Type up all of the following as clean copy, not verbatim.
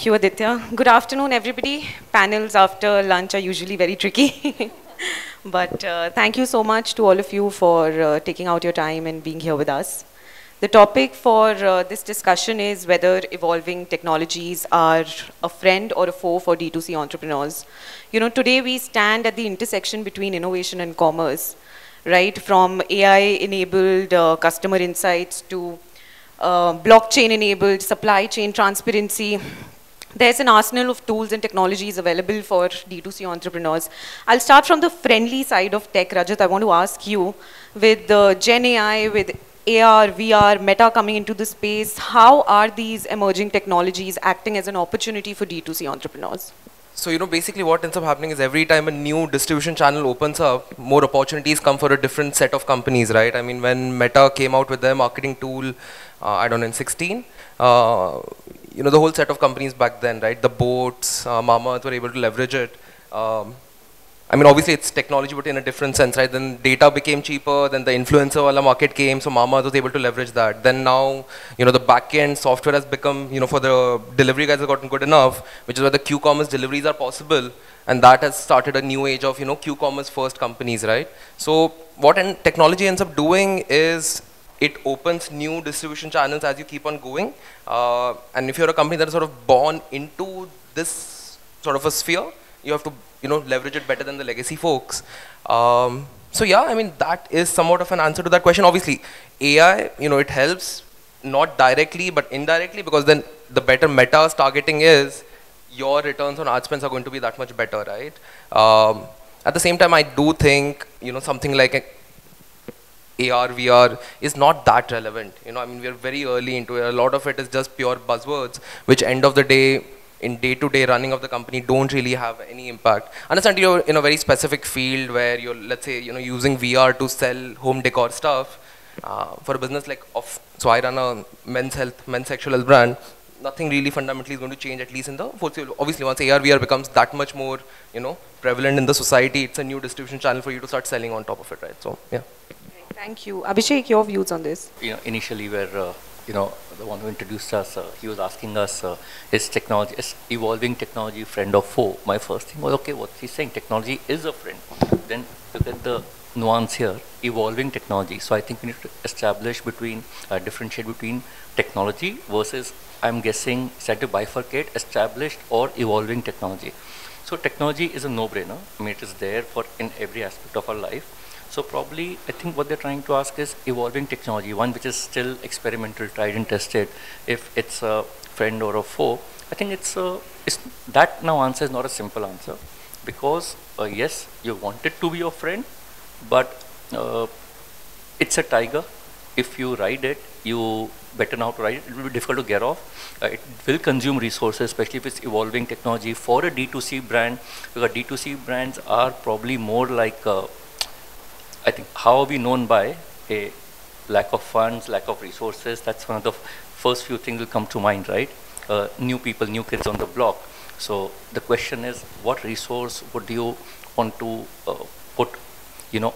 Thank you, Aditya. Good afternoon, everybody. Panels after lunch are usually very tricky. But thank you so much to all of you for taking out your time and being here with us. The topic for this discussion is whether evolving technologies are a friend or a foe for D2C entrepreneurs. You know, today we stand at the intersection between innovation and commerce, right? From AI-enabled customer insights to blockchain-enabled supply chain transparency. There's an arsenal of tools and technologies available for D2C entrepreneurs. I'll start from the friendly side of tech. Rajat, I want to ask you, with Gen AI, with AR, VR, Meta coming into the space, how are these emerging technologies acting as an opportunity for D2C entrepreneurs? So, basically what ends up happening is every time a new distribution channel opens up, more opportunities come for a different set of companies, right? I mean, when Meta came out with their marketing tool, I don't know, in 16, the whole set of companies back then, right? The boats, Mamaearth were able to leverage it. I mean, obviously it's technology, but in a different sense, right? Then data became cheaper, then the influencer wala market came, so Mamaearth was able to leverage that. Then now, the back-end software has become, for the delivery guys has gotten good enough, which is where the Q-commerce deliveries are possible, and that has started a new age of, Q-commerce first companies, right? So what technology ends up doing is it opens new distribution channels as you keep on going. And if you're a company that is sort of born into this sort of a sphere, you have to leverage it better than the legacy folks. So yeah, I mean, that is somewhat of an answer to that question. Obviously, AI, it helps not directly, but indirectly, because then the better Meta's targeting is, your returns on ad spends are going to be that much better, right? At the same time, I do think, something like AR, VR is not that relevant. I mean, we're very early into it. A lot of it is just pure buzzwords, which end of the day, in day-to-day running of the company, don't really have any impact. Understand you're in a very specific field where you're, let's say, using VR to sell home decor stuff. For a business like so I run a men's sexual health brand. Nothing really fundamentally is going to change, at least in the foreseeable. Obviously, once AR, VR becomes that much more, prevalent in the society, it's a new distribution channel for you to start selling on top of it, right? So, yeah. Thank you. Abhishek, your views on this? Initially where, the one who introduced us, he was asking us, is evolving technology friend or foe? My first thing was, okay, what he's saying, technology is a friend. Then look at the nuance here, evolving technology. So I think we need to differentiate between technology versus, I'm guessing, set to bifurcate established or evolving technology. So technology is a no-brainer. I mean, it is there in every aspect of our life. So probably, I think what they're trying to ask is evolving technology, one which is still experimental, tried and tested. If it's a friend or a foe, I think that now answer is not a simple answer, because yes, you want it to be your friend, but it's a tiger. If you ride it, you better know how to ride it. It will be difficult to get off. It will consume resources, especially if it's evolving technology for a D2C brand, because D2C brands are probably more like I think, how are we known by? A lack of funds, lack of resources. That's one of the first few things will come to mind, right? New people, new kids on the block. So the question is, what resource would you want to put,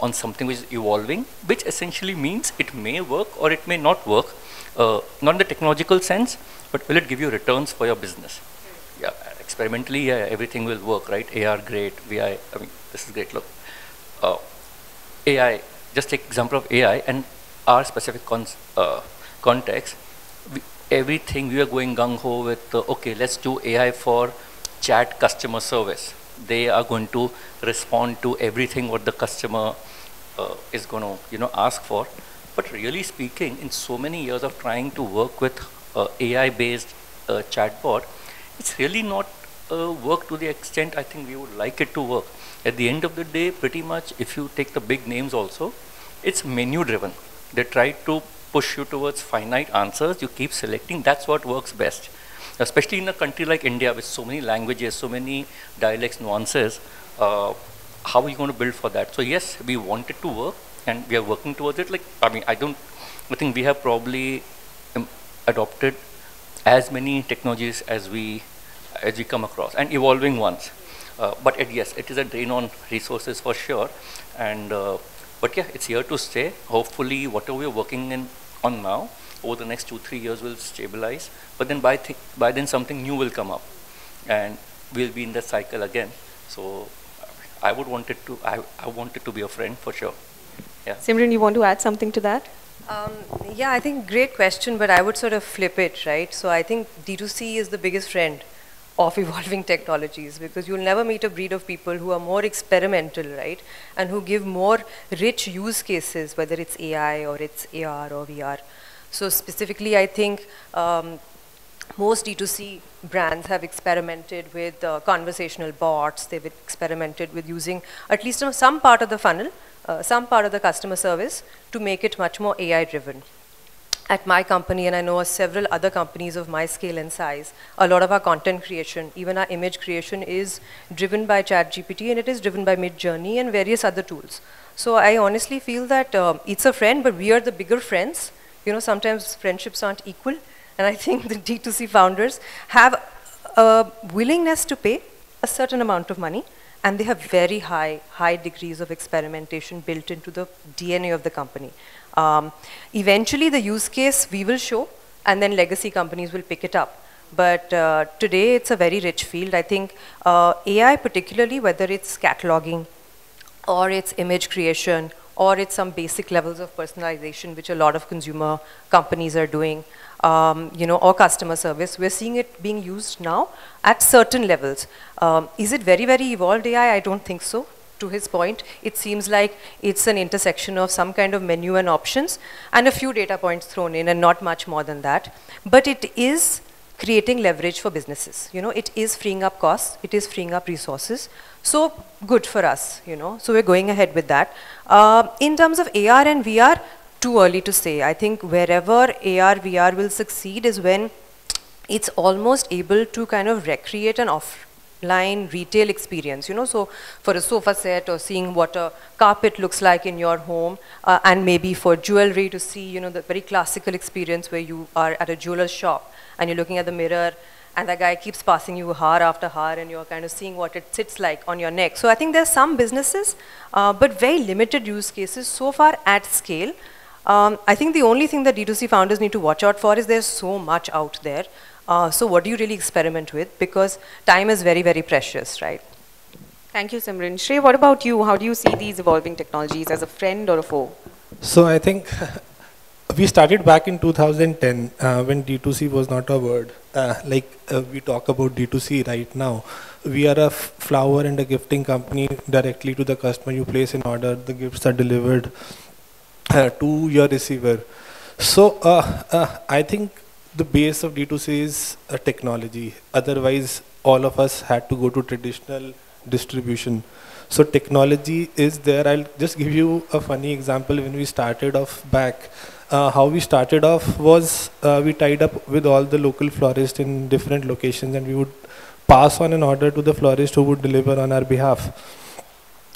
on something which is evolving, which essentially means it may work or it may not work, not in the technological sense, but will it give you returns for your business? Yeah, experimentally, yeah, everything will work, right? AR, great. VI, I mean, this is great. Look. AI, just take example of AI and our specific context. Everything we are going gung-ho with, okay, let's do AI for chat customer service. They are going to respond to everything what the customer is going to, ask for. But really speaking, in so many years of trying to work with AI-based chatbot, it's really not work to the extent I think we would like it to work. At the end of the day, pretty much, if you take the big names also, it's menu driven. They try to push you towards finite answers. You keep selecting. That's what works best. Especially in a country like India with so many languages, so many dialects, nuances, how are you going to build for that? So yes, we want it to work and we are working towards it. I think we have probably adopted as many technologies as we come across, and evolving ones. But yes, it is a drain on resources for sure. And but yeah, it's here to stay. Hopefully, whatever we're working on now, over the next 2-3 years will stabilize. But then by then something new will come up. and we'll be in the cycle again. So I would want it to, I want it to be a friend for sure. Yeah. Simran, you want to add something to that? Yeah, I think great question, but I would sort of flip it, right? So I think D2C is the biggest friend of evolving technologies, because you'll never meet a breed of people who are more experimental, right? And who give more rich use cases, whether it's AI or it's AR or VR. So specifically, I think most D2C brands have experimented with conversational bots. They've experimented with using at least some part of the funnel, some part of the customer service to make it much more AI driven. At my company, and I know several other companies of my scale and size, a lot of our content creation, even our image creation, is driven by ChatGPT, and it is driven by Midjourney and various other tools. So I honestly feel that it's a friend, but we are the bigger friends. You know, sometimes friendships aren't equal, and I think the D2C founders have a willingness to pay a certain amount of money, and they have very high degrees of experimentation built into the DNA of the company. Eventually, the use case we will show, and then legacy companies will pick it up. But today, it's a very rich field. I think AI particularly, whether it's cataloging, or it's image creation, or it's some basic levels of personalization, which a lot of consumer companies are doing, you know, or customer service, we're seeing it being used now at certain levels. Is it very, very evolved AI? I don't think so. To his point, it seems like it's an intersection of some kind of menu and options and a few data points thrown in, and not much more than that. But it is creating leverage for businesses. You know, it is freeing up costs, it is freeing up resources. So good for us, you know. So we're going ahead with that. In terms of AR and VR, too early to say. I think wherever AR, VR will succeed is when it's almost able to kind of recreate an offline retail experience, you know. So for a sofa set, or seeing what a carpet looks like in your home, and maybe for jewelry to see, you know, the very classical experience where you are at a jeweler's shop and you're looking at the mirror, and that guy keeps passing you har after har, and you're kind of seeing what it sits like on your neck. So I think there's some businesses, but very limited use cases so far at scale. I think the only thing that D2C founders need to watch out for is there's so much out there. So what do you really experiment with? Because time is very, very precious, right? Thank you, Simran. Shrey, what about you? How do you see these evolving technologies, as a friend or a foe? So I think we started back in 2010 when D2C was not a word. We talk about D2C right now. We are a flower and a gifting company. Directly to the customer, you place an order, the gifts are delivered to your receiver. So I think the base of D2C is a technology. Otherwise, all of us had to go to traditional distribution. So technology is there. I'll just give you a funny example. When we started off back, how we started off was we tied up with all the local florists in different locations, and we would pass on an order to the florist who would deliver on our behalf.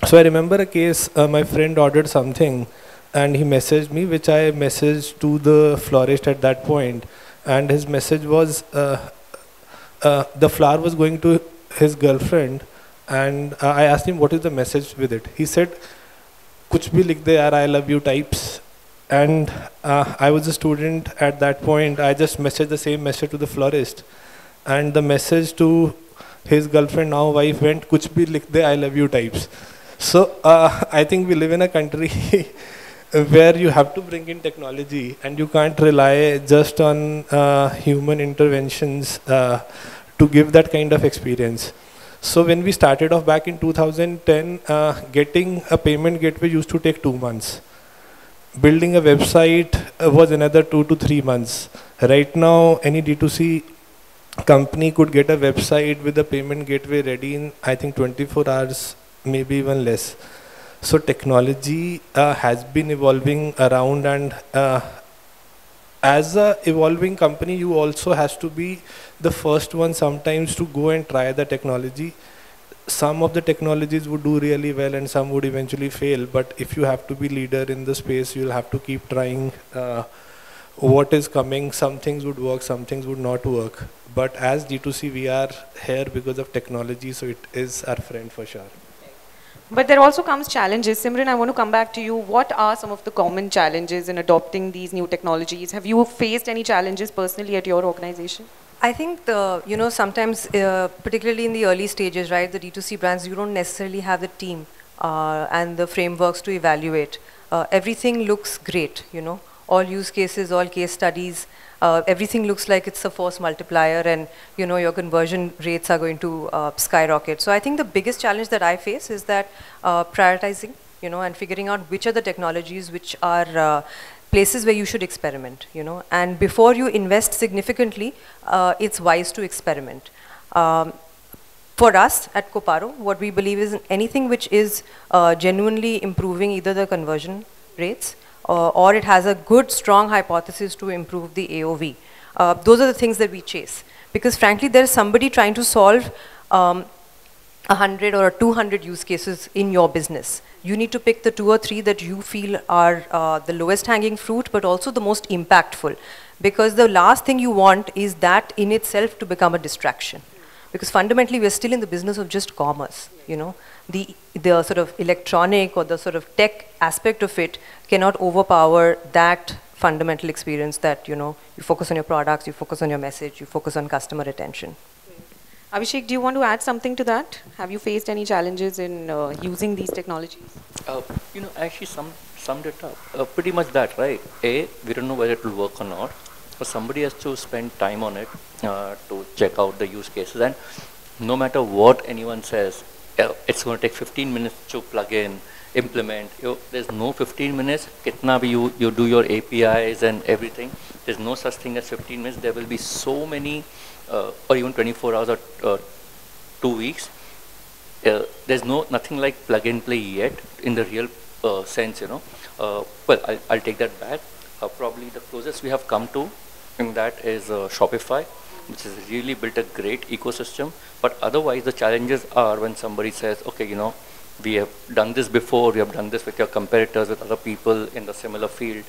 So I remember a case, my friend ordered something and he messaged me, which I messaged to the florist at that point. And his message was, the flower was going to his girlfriend, and I asked him what is the message with it. He said, "Kuch bhi likh de yaar, I love you" types. And I was a student at that point. I just messaged the same message to the florist, and the message to his girlfriend, now wife, went, "Kuch bhi likh de, I love you" types. So I think we live in a country where you have to bring in technology, and you can't rely just on human interventions to give that kind of experience. So when we started off back in 2010, getting a payment gateway used to take 2 months. Building a website was another 2 to 3 months. Right now, any D2C company could get a website with a payment gateway ready in, I think, 24 hours, maybe even less. So technology has been evolving around, and as a evolving company, you also has to be the first one sometimes to go and try the technology. Some of the technologies would do really well and some would eventually fail, but if you have to be leader in the space, you'll have to keep trying what is coming. Some things would work, some things would not work. But as D2C, we are here because of technology, so it is our friend for sure. But there also comes challenges. Simran, I want to come back to you. What are some of the common challenges in adopting these new technologies? Have you faced any challenges personally at your organization? I think sometimes, particularly in the early stages, right, the D2C brands, you don't necessarily have the team and the frameworks to evaluate. Everything looks great, all use cases, all case studies, everything looks like it's a force multiplier, and your conversion rates are going to skyrocket. So I think the biggest challenge that I face is that prioritizing, and figuring out which are the technologies which are places where you should experiment, and before you invest significantly, it's wise to experiment. For us at Koparao, what we believe is anything which is genuinely improving either the conversion rates or it has a good, strong hypothesis to improve the AOV. Those are the things that we chase. Because frankly, there is somebody trying to solve 100 or 200 use cases in your business. You need to pick the 2 or 3 that you feel are the lowest hanging fruit, but also the most impactful. Because the last thing you want is that in itself to become a distraction. Because fundamentally, we're still in the business of just commerce, The sort of electronic or the sort of tech aspect of it cannot overpower that fundamental experience that, you focus on your products, you focus on your message, you focus on customer retention. Abhishek, do you want to add something to that? Have you faced any challenges in using these technologies? Actually summed it up. Pretty much that, right? A, we don't know whether it will work or not. But somebody has to spend time on it to check out the use cases. And no matter what anyone says, it's going to take 15 minutes to plug in, implement. There's no 15 minutes. Kitna bhi you do your APIs and everything. There's no such thing as 15 minutes. There will be so many, or even 24 hours or 2 weeks. There's nothing like plug and play yet in the real sense, Well, I'll take that back. Probably the closest we have come to in that is Shopify, which has really built a great ecosystem. But otherwise, the challenges are when somebody says, okay, we have done this before, we have done this with your competitors, with other people in the similar field.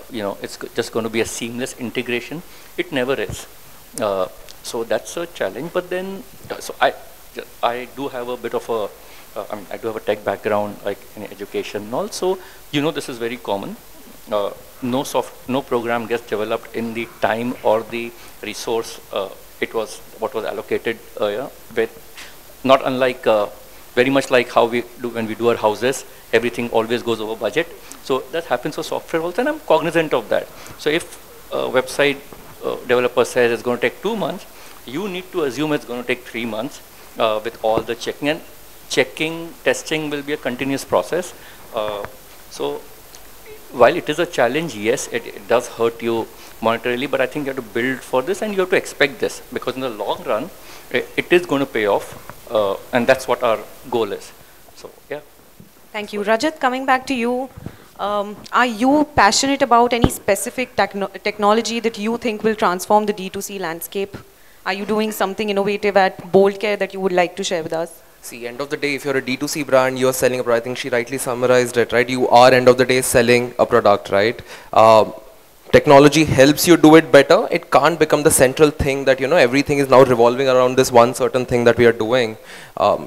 It's just going to be a seamless integration. It never is. So that's a challenge. But then, so I do have a bit of a, I do have a tech background, like in education. And also, this is very common. No program gets developed in the time or the resource it was what was allocated with, not unlike very much like how we do when we do our houses, everything always goes over budget. So that happens for software also, and I'm cognizant of that. So if a website developer says it's going to take 2 months, you need to assume it's going to take 3 months with all the checking, and testing will be a continuous process. So while it is a challenge, yes, it does hurt you monetarily, but I think you have to build for this and you have to expect this, because in the long run, it is going to pay off, and that's what our goal is. So, yeah. Thank you. Rajat, coming back to you, are you passionate about any specific technology that you think will transform the D2C landscape? Are you doing something innovative at Bold Care that you would like to share with us? See, end of the day, if you're a D2C brand, you're selling a product. I think she rightly summarized it, right? You are, end of the day, selling a product, right? Technology helps you do it better. It can't become the central thing that, everything is now revolving around this one certain thing that we are doing.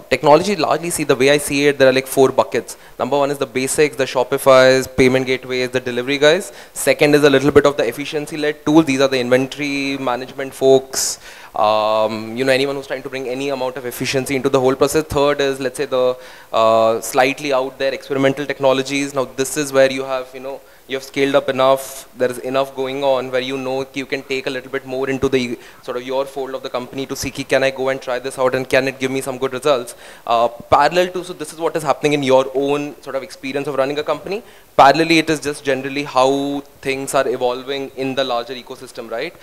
Technology largely, see, the way I see it, there are like 4 buckets. Number 1 is the basics, the Shopify's, payment gateways, the delivery guys. Second is a little bit of the efficiency-led tools. These are the inventory management folks. Anyone who's trying to bring any amount of efficiency into the whole process. Third is, let's say, the slightly out there experimental technologies. Now, this is where you have, you have scaled up enough. There is enough going on where you can take a little bit more into the sort of your fold of the company to see, can I go and try this out and can it give me some good results? Parallel to, so this is what is happening in your own sort of experience of running a company. Parallelly, it is just generally how things are evolving in the larger ecosystem, right?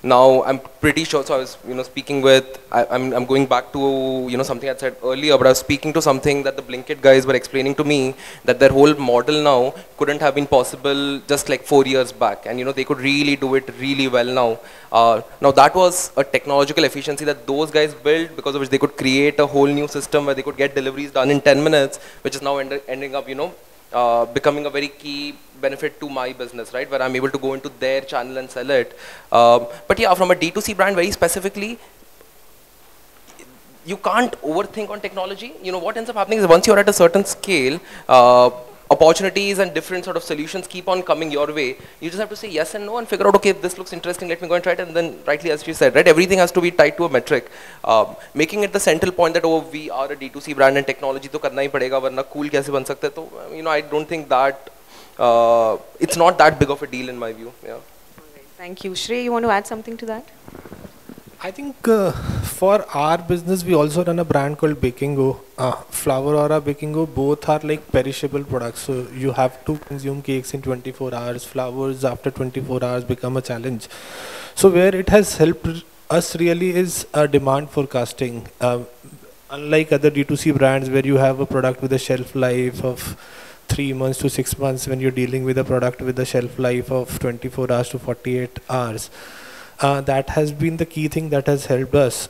Now, I'm pretty sure, so I was, speaking with, I'm going back to, something I said earlier, but I was speaking to something that the Blinkit guys were explaining to me, that their whole model now couldn't have been possible just like 4 years back. And, they could really do it really well now. Now, that was a technological efficiency that those guys built, because of which they could create a whole new system where they could get deliveries done in 10 minutes, which is now ending up, becoming a very key benefit to my business, right, where I'm able to go into their channel and sell it. But yeah, from a D2C brand very specifically, you can't overthink on technology. What ends up happening is once you're at a certain scale, opportunities and different sort of solutions keep on coming your way, you just have to say yes and no and figure out, okay, if this looks interesting, let me go and try it. And then rightly, as you said, right, everything has to be tied to a metric. Making it the central point that, oh, we are a D2C brand and technology to karna hi padega, varna cool kaise ban sakta hai. So, I don't think that it's not that big of a deal in my view. Yeah. Thank you. Shrey, you want to add something to that? I think for our business, we also run a brand called Bakingo. FlowerAura, Bakingo, both are like perishable products. So you have to consume cakes in 24 hours. Flowers after 24 hours become a challenge. So where it has helped us really is demand forecasting. Unlike other D2C brands where you have a product with a shelf life of 3 months to 6 months, when you're dealing with a product with a shelf life of 24 hours to 48 hours. That has been the key thing that has helped us.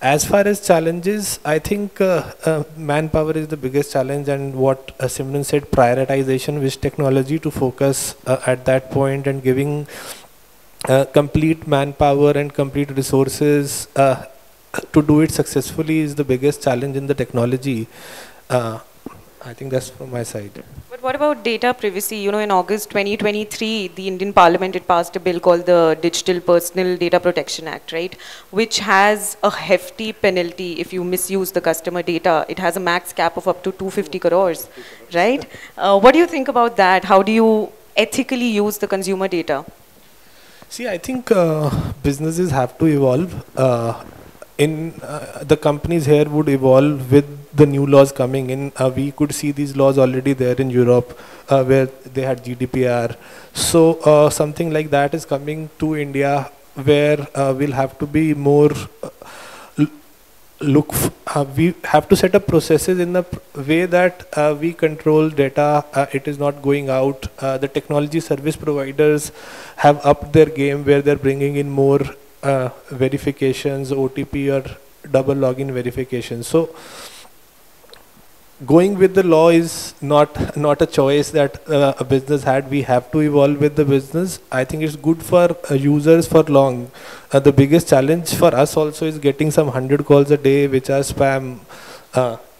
As far as challenges, I think manpower is the biggest challenge, and what Simran said, prioritization with technology to focus at that point, and giving complete manpower and complete resources to do it successfully is the biggest challenge in the technology. I think that's from my side. But what about data privacy? You know, in August 2023, the Indian Parliament, it passed a bill called the Digital Personal Data Protection Act, right? Which has a hefty penalty if you misuse the customer data. It has a max cap of up to 250 crores, right? What do you think about that? How do you ethically use the consumer data? See, I think businesses have to evolve. The companies here would evolve with the new laws coming in. We could see these laws already there in Europe, where they had GDPR. So something like that is coming to India, where we'll have to be more we have to set up processes in the way that we control data. It is not going out. The technology service providers have upped their game, where they're bringing in more verifications, OTP or double login verifications. So going with the law is not a choice that a business had. We have to evolve with the business. I think it's good for users for long. The biggest challenge for us also is getting some 100 calls a day which are spam.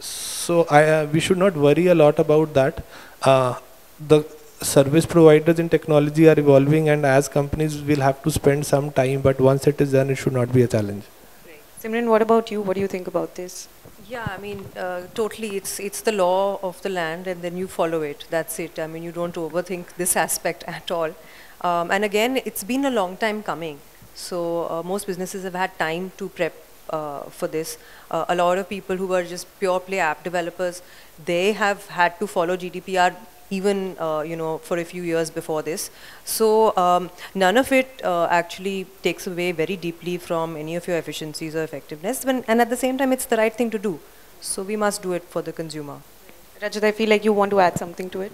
So we should not worry a lot about that. The service providers in technology are evolving, and as companies will have to spend some time, but once it is done, it should not be a challenge. Simran, what about you? What do you think about this? Yeah, I mean, totally. It's the law of the land, and then you follow it. That's it. I mean, you don't overthink this aspect at all. And again, it's been a long time coming. So most businesses have had time to prep for this. A lot of people who were just pure play app developers, they have had to follow GDPR even for a few years before this. So none of it actually takes away very deeply from any of your efficiencies or effectiveness, and at the same time it's the right thing to do. So we must do it for the consumer. Rajat, I feel like you want to add something to it.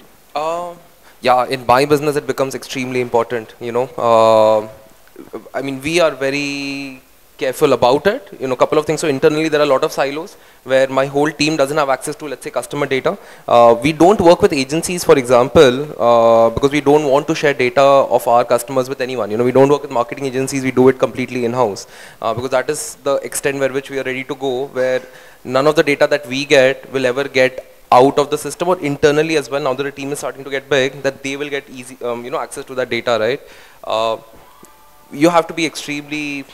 Yeah, in my business it becomes extremely important, I mean, we are very careful about it. Couple of things. So internally there are a lot of silos where my whole team doesn't have access to, let's say, customer data. We don't work with agencies, for example, because we don't want to share data of our customers with anyone. We don't work with marketing agencies. We do it completely in-house because that is the extent where which we are ready to go, where none of the data that we get will ever get out of the system, or internally as well. Now that the team is starting to get big, that they will get easy, access to that data, right? You have to be extremely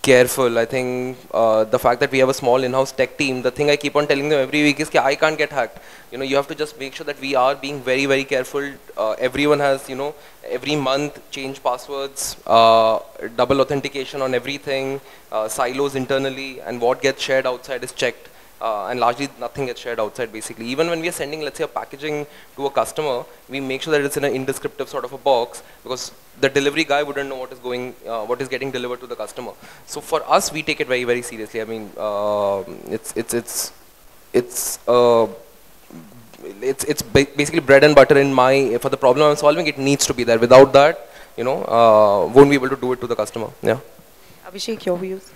careful. I think the fact that we have a small in-house tech team, the thing I keep on telling them every week is that I can't get hacked. You have to just make sure that we are being very, very careful. Everyone has, every month change passwords, double authentication on everything, silos internally, and what gets shared outside is checked. And largely nothing gets shared outside basically. Even when we are sending, let's say, a packaging to a customer, we make sure that it's in an indescriptive sort of a box, because the delivery guy wouldn't know what is getting delivered to the customer. So for us, we take it very, very seriously. I mean, it's basically bread and butter for the problem I'm solving. It needs to be there. Without that, won't be able to do it to the customer. Yeah. Abhishek, your views?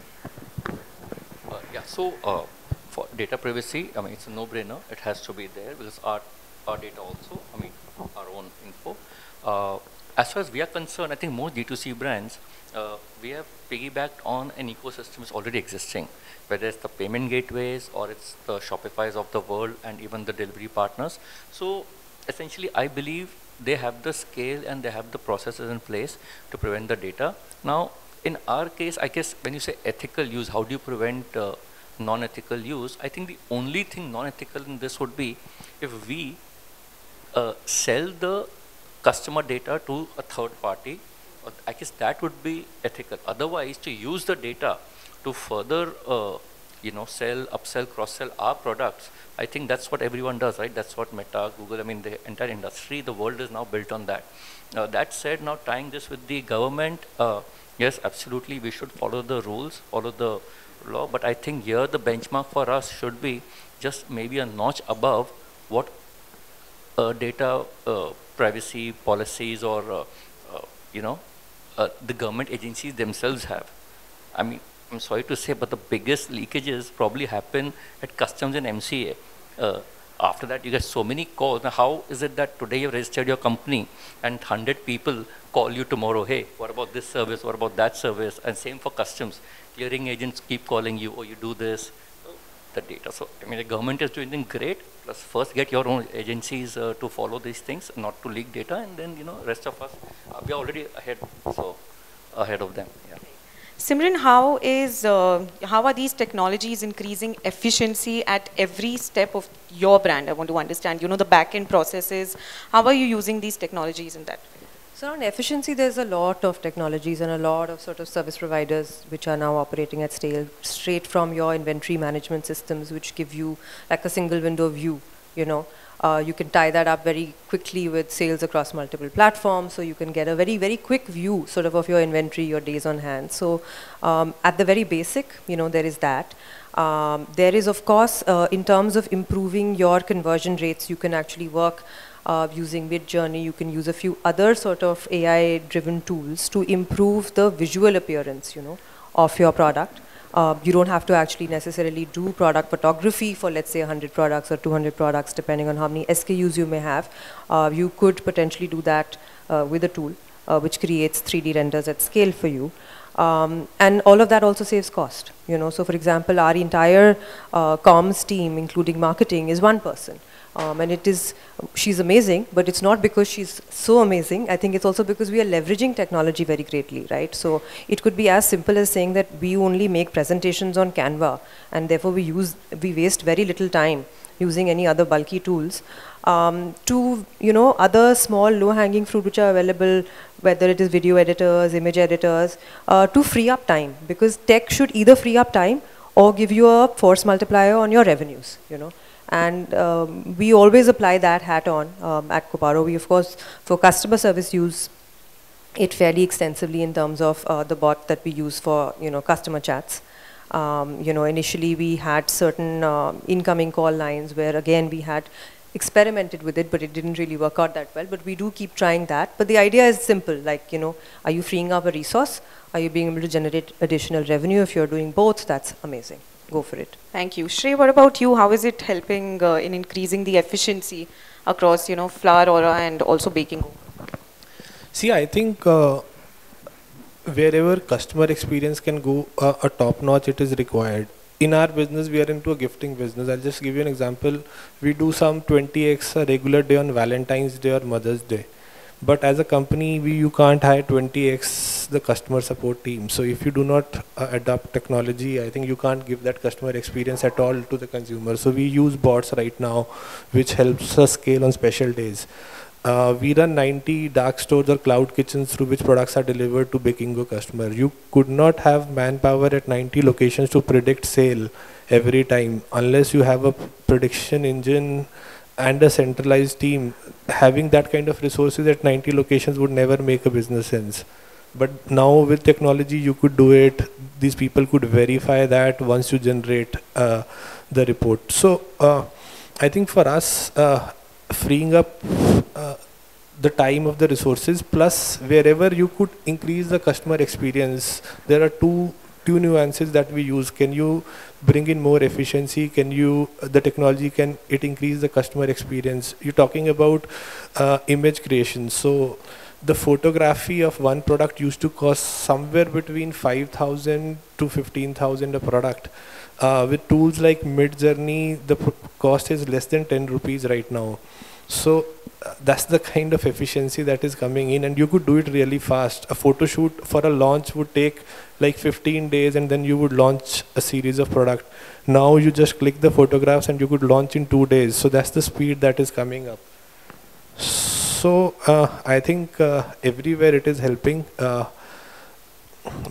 Yeah. So. For data privacy, I mean, it's a no-brainer. It has to be there because our data also, I mean, our own info. As far as we are concerned, I think most D2C brands, we have piggybacked on an ecosystem that's already existing, whether it's the payment gateways or it's the Shopify's of the world and even the delivery partners. So essentially, I believe they have the scale and they have the processes in place to prevent the data. Now, in our case, I guess when you say ethical use, how do you prevent non-ethical use? I think the only thing non-ethical in this would be if we sell the customer data to a third party. I guess that would be ethical. Otherwise, to use the data to further, sell, upsell, cross-sell our products, I think that's what everyone does, right? That's what Meta, Google, I mean, the entire industry, the world is now built on that. That said, now tying this with the government, yes, absolutely, we should follow the rules, follow the law, but I think here the benchmark for us should be just maybe a notch above what data privacy policies or, the government agencies themselves have. I mean, I'm sorry to say, but the biggest leakages probably happen at customs and MCA. After that, you get so many calls. Now, how is it that today you've registered your company and 100 people call you tomorrow, hey, what about this service, what about that service? And same for customs. Clearing agents keep calling you, oh, you do this, the data. So, I mean, the government is doing great. Plus, first get your own agencies to follow these things, not to leak data, and then, rest of us, we are already ahead, so ahead of them. Yeah. Simran, how are these technologies increasing efficiency at every step of your brand? I want to understand, the back-end processes. How are you using these technologies in that? So on efficiency, there's a lot of technologies and a lot of sort of service providers which are now operating at scale, straight from your inventory management systems, which give you like a single window view, You can tie that up very quickly with sales across multiple platforms, so you can get a very, very quick view sort of your inventory, your days on hand. So at the very basic, there is that. There is, of course, in terms of improving your conversion rates, you can actually work using Midjourney. You can use a few other sort of AI-driven tools to improve the visual appearance, of your product. You don't have to actually necessarily do product photography for, let's say, 100 products or 200 products, depending on how many SKUs you may have. You could potentially do that with a tool which creates 3D renders at scale for you. And all of that also saves cost. So for example, our entire comms team, including marketing, is one person. And she's amazing, but it's not because she's so amazing. I think it's also because we are leveraging technology very greatly, right? So it could be as simple as saying that we only make presentations on Canva, and therefore we waste very little time using any other bulky tools to, other small low-hanging fruit which are available, whether it is video editors, image editors, to free up time, because tech should either free up time or give you a force multiplier on your revenues, And we always apply that hat on at Koparao. We, of course, for customer service, use it fairly extensively in terms of the bot that we use for, customer chats. Initially we had certain incoming call lines where, again, we had experimented with it, but it didn't really work out that well. But we do keep trying that. But the idea is simple, like, are you freeing up a resource? Are you being able to generate additional revenue? If you're doing both, that's amazing. Go for it. Thank you. Shrey, what about you? How is it helping in increasing the efficiency across, FlowerAura and also Baking? See, I think wherever customer experience can go a top notch, it is required. In our business, we are into a gifting business. I'll just give you an example. We do some 20x a regular day on Valentine's Day or Mother's Day. But as a company, you can't hire 20x the customer support team. So if you do not adopt technology, I think you can't give that customer experience at all to the consumer. So we use bots right now, which helps us scale on special days. We run 90 dark stores or cloud kitchens through which products are delivered to Bakingo customer. You could not have manpower at 90 locations to predict sale every time unless you have a prediction engine and a centralized team. Having that kind of resources at 90 locations would never make a business sense. But now with technology, you could do it. These people could verify that once you generate the report. So I think for us, freeing up the time of the resources, plus wherever you could increase the customer experience, there are two nuances that we use. Can you bring in more efficiency? The technology, can it increase the customer experience? You're talking about image creation. So the photography of one product used to cost somewhere between 5,000 to 15,000 a product. With tools like Midjourney, the cost is less than 10 rupees right now. So that's the kind of efficiency that is coming in, and you could do it really fast. A photo shoot for a launch would take like 15 days, and then you would launch a series of product. Now you just click the photographs and you could launch in 2 days. So that's the speed that is coming up. So I think everywhere it is helping,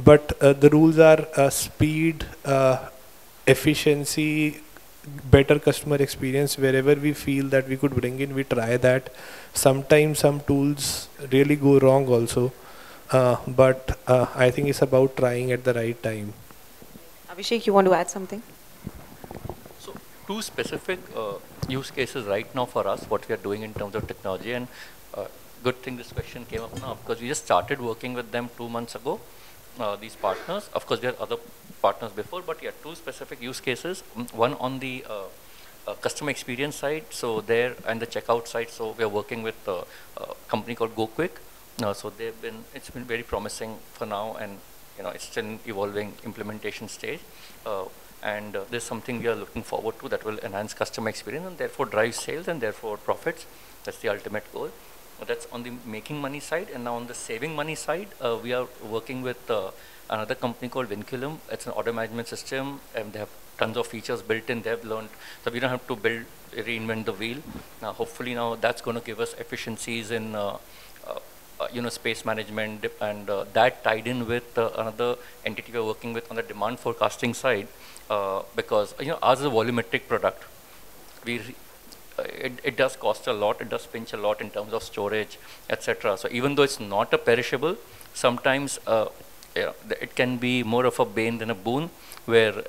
but the rules are speed, efficiency, better customer experience. Wherever we feel that we could bring in, we try that. Sometimes some tools really go wrong also, but I think it's about trying at the right time. Abhishek, you want to add something? So two specific use cases right now for us, what we are doing in terms of technology, and good thing this question came up now, because we just started working with them 2 months ago, these partners. Of course, there are other partners before, but yeah, two specific use cases. One on the customer experience side, so there, and the checkout side. So we are working with a company called GoQuick. So it's been very promising for now, and it's still in evolving implementation stage. And there's something we are looking forward to that will enhance customer experience and therefore drive sales and therefore profits. That's the ultimate goal. That's on the making money side. And now on the saving money side, we are working with another company called Vinculum. It's an order management system, and they have tons of features built in. They have learned, so we don't have to reinvent the wheel. Now, hopefully now that's going to give us efficiencies in space management, and that tied in with another entity we're working with on the demand forecasting side, because ours is a volumetric product. It does cost a lot, it does pinch a lot in terms of storage, etc. So even though it's not a perishable, sometimes it can be more of a bane than a boon, where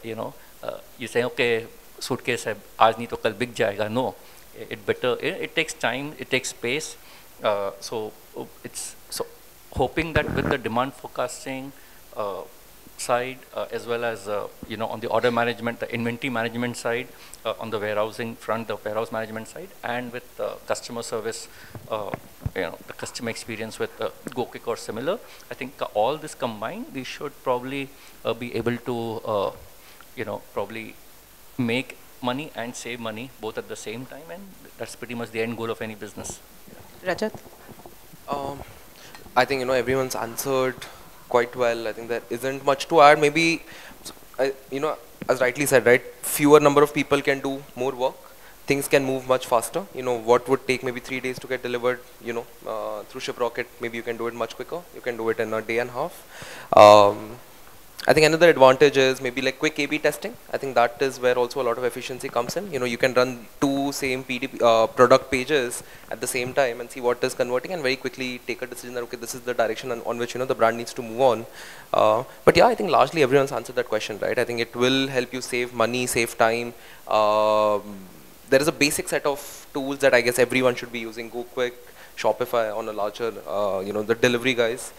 you say, okay, suitcase hai, aaj nahi to kal bik jayega. No, it takes time, it takes space. So hoping that with the demand forecasting side, as well as on the order management, the inventory management side, on the warehousing front, the warehouse management side, and with customer service, the customer experience with GoQuick or similar, I think all this combined, we should probably be able to probably make money and save money both at the same time, and that's pretty much the end goal of any business. Rajat? I think everyone's answered quite well. I think there isn't much to add. Maybe as rightly said, right, fewer number of people can do more work. Things can move much faster. What would take maybe 3 days to get delivered, through ShipRocket, maybe you can do it much quicker. You can do it in a day and a half. I think another advantage is maybe like quick A/B testing. I think that is where also a lot of efficiency comes in. You can run 2 same product pages at the same time and see what is converting, and very quickly take a decision that, okay, this is the direction on which the brand needs to move on. But yeah, I think largely everyone's answered that question, right? I think it will help you save money, save time. There is a basic set of tools that I guess everyone should be using. GoQuick, Shopify on a larger, the delivery guys.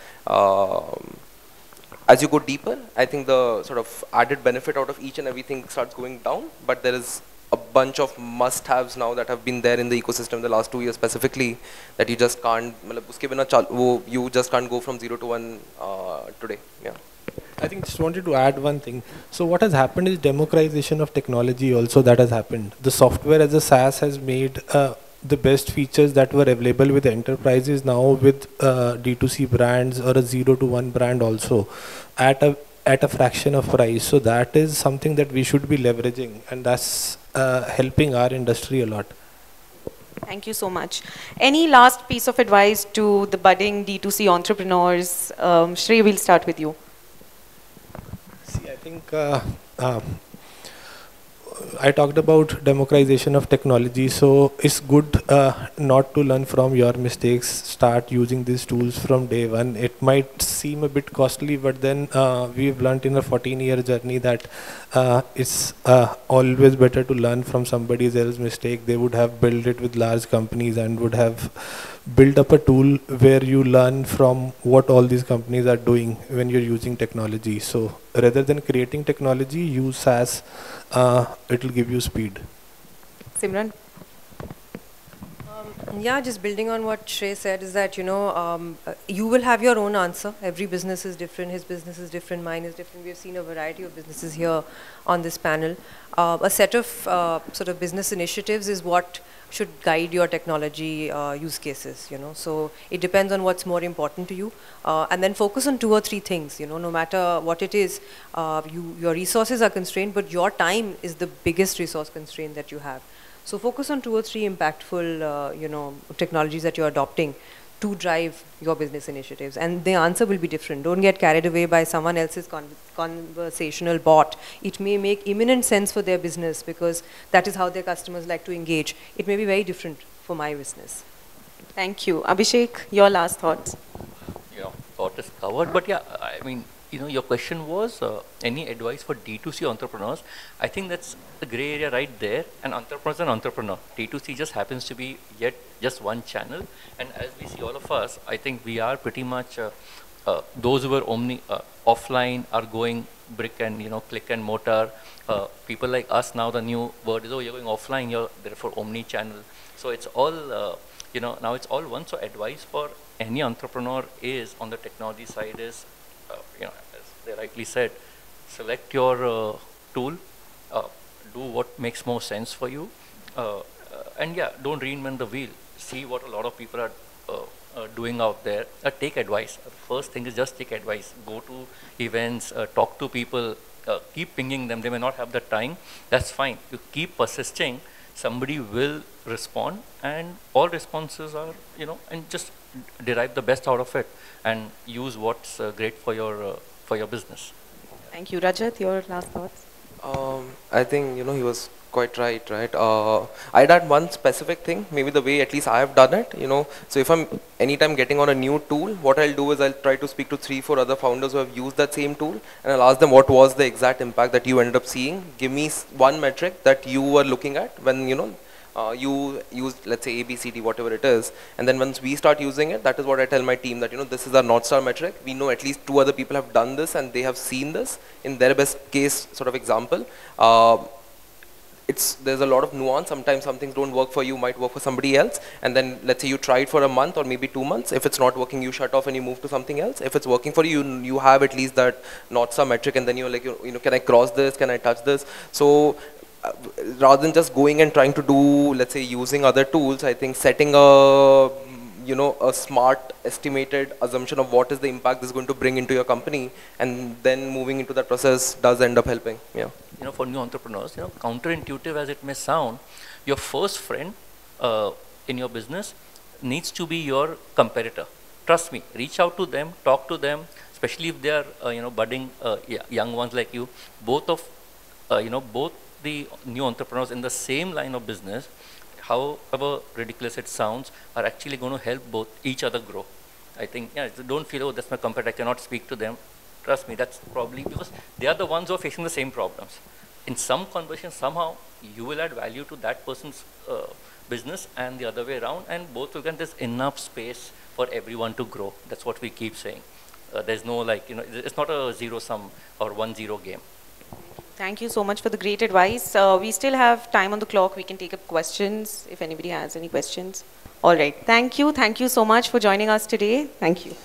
As you go deeper, I think the sort of added benefit out of each and everything starts going down, but there is a bunch of must-haves now that have been there in the ecosystem the last 2 years specifically, that you just can't, you just can't go from 0 to 1 today. Yeah. I think just wanted to add one thing. So what has happened is democratization of technology also that has happened. The software as a SaaS has made the best features that were available with enterprises now with D2C brands or a 0 to 1 brand also at a fraction of price. So that is something that we should be leveraging, and that's helping our industry a lot. Thank you so much. Any last piece of advice to the budding D2C entrepreneurs? Shrey, we'll start with you. See, I think I talked about democratization of technology, so it's good not to learn from your mistakes. Start using these tools from day one. It might seem a bit costly, but then we've learned in a 14-year journey that it's always better to learn from somebody else's mistake. They would have built it with large companies and would have built up a tool where you learn from what all these companies are doing when you're using technology. So rather than creating technology, use SaaS. It will give you speed. Simran? Yeah, just building on what Shrey said is that, you will have your own answer. Every business is different. His business is different. Mine is different. We have seen a variety of businesses here on this panel. A set of sort of business initiatives is what should guide your technology use cases, So it depends on what's more important to you. And then focus on 2 or 3 things, no matter what it is. Your resources are constrained, but your time is the biggest resource constraint that you have. So focus on 2 or 3 impactful, technologies that you're adopting to drive your business initiatives. And the answer will be different. Don't get carried away by someone else's conversational bot. It may make imminent sense for their business because that is how their customers like to engage. It may be very different for my business. Thank you. Abhishek, your last thoughts. Yeah, thought is covered. But yeah, I mean, your question was any advice for D2C entrepreneurs. I think that's the gray area right there. An entrepreneur is an entrepreneur. D2C just happens to be yet just one channel. And as we see all of us, I think we are pretty much, those who were offline are going brick and, click and mortar. People like us now, the new word is, oh, you're going offline, you're therefore omni-channel. So it's all, now it's all one. So advice for any entrepreneur is on the technology side is, as they rightly said, select your tool, do what makes more sense for you, and yeah, don't reinvent the wheel. See what a lot of people are doing out there. Take advice. First thing is just take advice. Go to events, talk to people, keep pinging them. They may not have the time. That's fine. You keep persisting. Somebody will respond, and all responses are, and just derive the best out of it and use what's great for your business. Thank you. Rajat, your last thoughts. I think, he was quite right? I'd add one specific thing, maybe the way at least I have done it, So if I'm anytime getting on a new tool, what I'll do is I'll try to speak to 3-4 other founders who have used that same tool, and I'll ask them what was the exact impact that you ended up seeing. Give me one metric that you were looking at when, you use, let's say, A, B, C, D, whatever it is. And then once we start using it, that is what I tell my team that, this is our North Star metric. We know at least 2 other people have done this and they have seen this in their best case sort of example. There's a lot of nuance. Sometimes some things don't work for you, might work for somebody else. And then let's say you try it for a month or maybe 2 months. If it's not working, you shut off and you move to something else. If it's working for you, you have at least that North Star metric, and then you're like, can I cross this? Can I touch this? So rather than just going and trying to do, let's say, using other tools, I think setting a smart estimated assumption of what is the impact this is going to bring into your company, and then moving into that process does end up helping. Yeah. For new entrepreneurs, counterintuitive as it may sound, your first friend in your business needs to be your competitor. Trust me, reach out to them, talk to them, especially if they are, budding young ones like you. Both the new entrepreneurs in the same line of business, however ridiculous it sounds, are actually going to help both each other grow. I think, don't feel, oh, that's my competitor, I cannot speak to them. Trust me, that's probably because they are the ones who are facing the same problems. In some conversation, somehow, you will add value to that person's business and the other way around, and both will get there's enough space for everyone to grow. That's what we keep saying. There's no it's not a zero-sum or 1-0 game. Thank you so much for the great advice. We still have time on the clock. We can take up questions if anybody has any questions. All right. Thank you. Thank you so much for joining us today. Thank you.